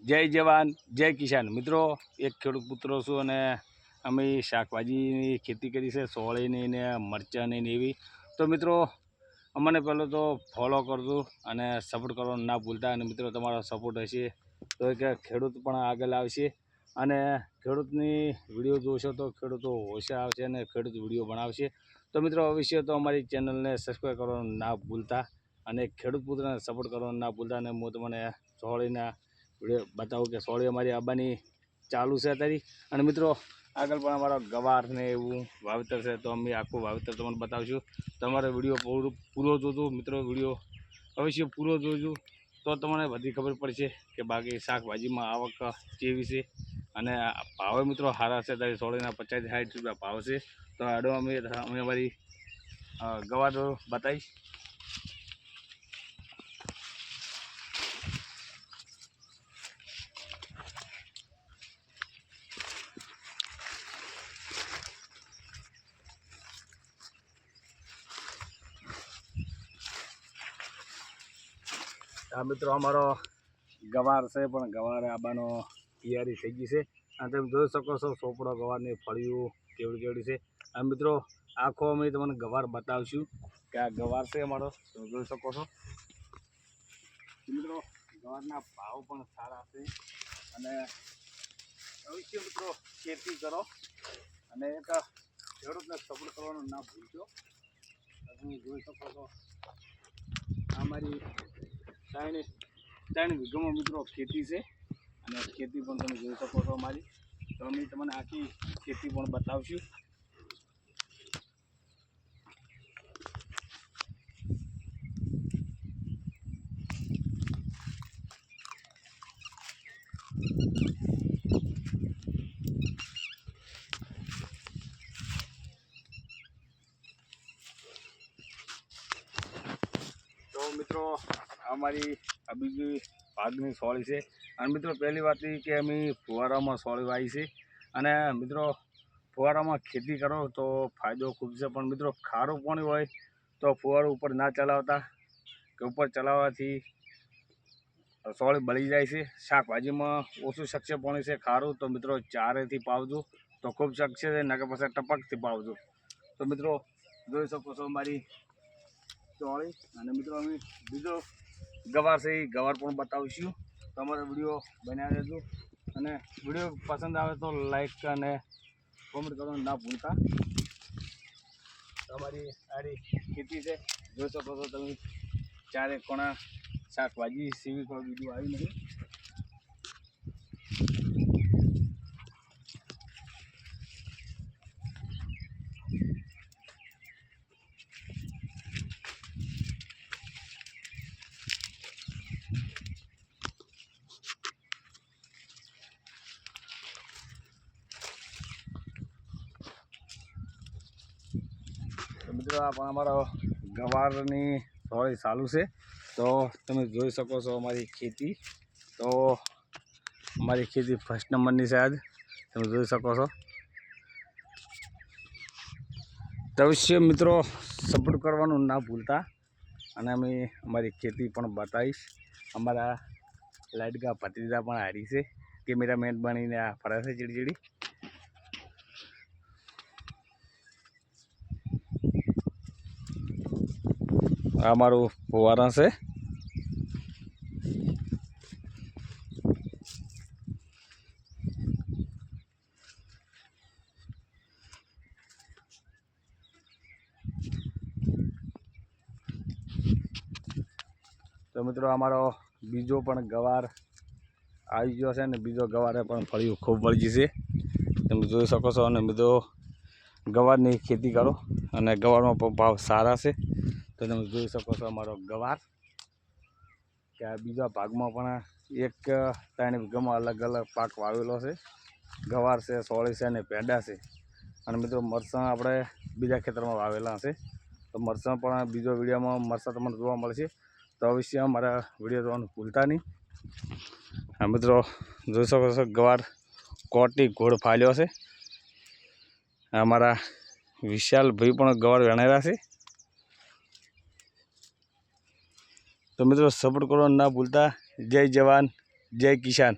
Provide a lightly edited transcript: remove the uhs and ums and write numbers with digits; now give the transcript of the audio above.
જય જવાન જય કિસાન। મિત્રો એક ખેડૂત પુત્ર છું અને અમે શાકભાજીની ખેતી કરી છે, સોળીની ને મરચાંની ને એવી। તો મિત્રો અમને પહેલાં તો ફોલો કરજો અને સપોર્ટ કરવાનું ના ભૂલતા। અને મિત્રો તમારો સપોર્ટ હશે તો એક ખેડૂત પણ આગળ આવશે અને ખેડૂતની વિડીયો જોશો તો ખેડૂતો હોશિયાર આવશે અને ખેડૂત વિડીયો બનાવશે। તો મિત્રો અવશ્ય તો અમારી ચેનલને સબસ્ક્રાઈબ કરવાનું ના ભૂલતા અને ખેડૂત પુત્રને સપોર્ટ કરવાનું ના ભૂલતા। અને હું તમને સોળીના વિડીયો બતાવું કે સોળી અમારી આબાની ચાલુ છે અત્યારે। અને મિત્રો આગળ પણ અમારો ગવાર ને એવું વાવેતર છે, તો અમે આખું વાવેતર તમને બતાવીશું। તમારે વિડીયો પૂરો જોજો મિત્રો, વિડીયો અવશ્ય પૂરો જોજો તો તમને બધી ખબર પડશે કે બાકી શાકભાજીમાં આવક કેવી છે અને ભાવે મિત્રો સારા છે। ત્યારે સોળીના 50-60 રૂપિયા ભાવ છે। તો આડો અમે અમારી ગવાર બતાવીશ। આ મિત્રો અમારો ગવાર છે, પણ ગવાર આબાનો તૈયારી થઈ ગઈ છે અને તમે જોઈ શકો છો સોપડો ગવારની ફળિયું કેવડી કેવડી છે। અને મિત્રો આખો અમે તમને ગવાર બતાવશું કે આ ગવાર છે અમારો, તમે જોઈ શકો છો। મિત્રો ગવારના ભાવ પણ સારા છે અને અવશ્ય મિત્રો ખેતી કરો અને એક ખેડૂતને સપોર્ટ કરવાનું ના ભૂલશો। તમે જોઈ શકો છો અમારી 3 વીઘામાં મિત્રો ખેતી છે અને ખેતી પણ તમે જોઈ શકો છો અમારી। તો અમે તમને આખી ખેતી પણ બતાવશું। તો મિત્રો અમારી આ બીજી ભાગની સોળી છે અને મિત્રો પહેલી વાત એ કે અમે ફુવારામાં સોળી વાવી છે। અને મિત્રો ફુવારામાં ખેતી કરો તો ફાયદો ખૂબ છે, પણ મિત્રો ખારું પાણી હોય તો ફુવારો ઉપર ના ચલાવતા કે ઉપર ચલાવવાથી સોળી બળી જાય છે। શાકભાજીમાં ઓછું શકશે પાણી છે ખારું, તો મિત્રો ચારેથી પાવજો તો ખૂબ શકશે, નકર પછી ટપકથી પાવજો। તો મિત્રો જોઈ શકો છો મારી સોળી। અને મિત્રો અમે બીજો ગવાર છે એ ગવાર પણ બતાવીશું। તમારો વિડીયો બનાવી દેજો અને વિડીયો પસંદ આવે તો લાઈક અને કોમેન્ટ કરવાનું ના ભૂલતા। તમારી સારી ખેતી છે, જોઈ શકો છો તમે ચારે કોણા શાકભાજી સીવી કોઈ વિડીયો આવી નથી। મિત્રો આ પણ અમારો ગવારની સોળી ચાલુ છે, તો તમે જોઈ શકો છો અમારી ખેતી। તો અમારી ખેતી ફર્સ્ટ નંબરની છે આજ, તમે જોઈ શકો છો। તો અવશ્ય મિત્રો સપોર્ટ કરવાનું ના ભૂલતા અને અમે અમારી ખેતી પણ બતાવીશ। અમારા લાડકા ભત્રીજા પણ હારી છે, કેમેરામેન બનીને આ ફરે છે ચીડી। આ મારું ફુવારા છે। તો મિત્રો અમારો બીજો પણ ગવાર આવી ગયો છે અને બીજો ગવારે પણ ફળિયું ખૂબ વળગી છે, તમે જોઈ શકો છો। અને બીજો ગવારની ખેતી કરો અને ગવારમાં પણ ભાવ સારા છે, તો તમે જોઈ શકો છો અમારો ગવાર કે આ બીજા ભાગમાં પણ એક 3 વીઘામાં અલગ અલગ પાક વાવેલો છે। ગવાર છે, સોળી છે અને પેંડા છે। અને મિત્રો મરચાં આપણે બીજા ખેતરમાં વાવેલા છે, તો મરચાં પણ બીજો વિડીયોમાં મરચાં તમને જોવા મળશે। તો અવશ્ય અમારા વિડીયો જોવાનું ભૂલતા નહીં। આ મિત્રો જોઈ શકો છો ગવાર કોટી ઘોડ ફાલ્યો છે। અમારા વિશાલભાઈ પણ ગવાર વેણેલા છે। તો મિત્રો સપોર્ટ કરવાનું ના ભૂલતા। જય જવાન જય કિસાન।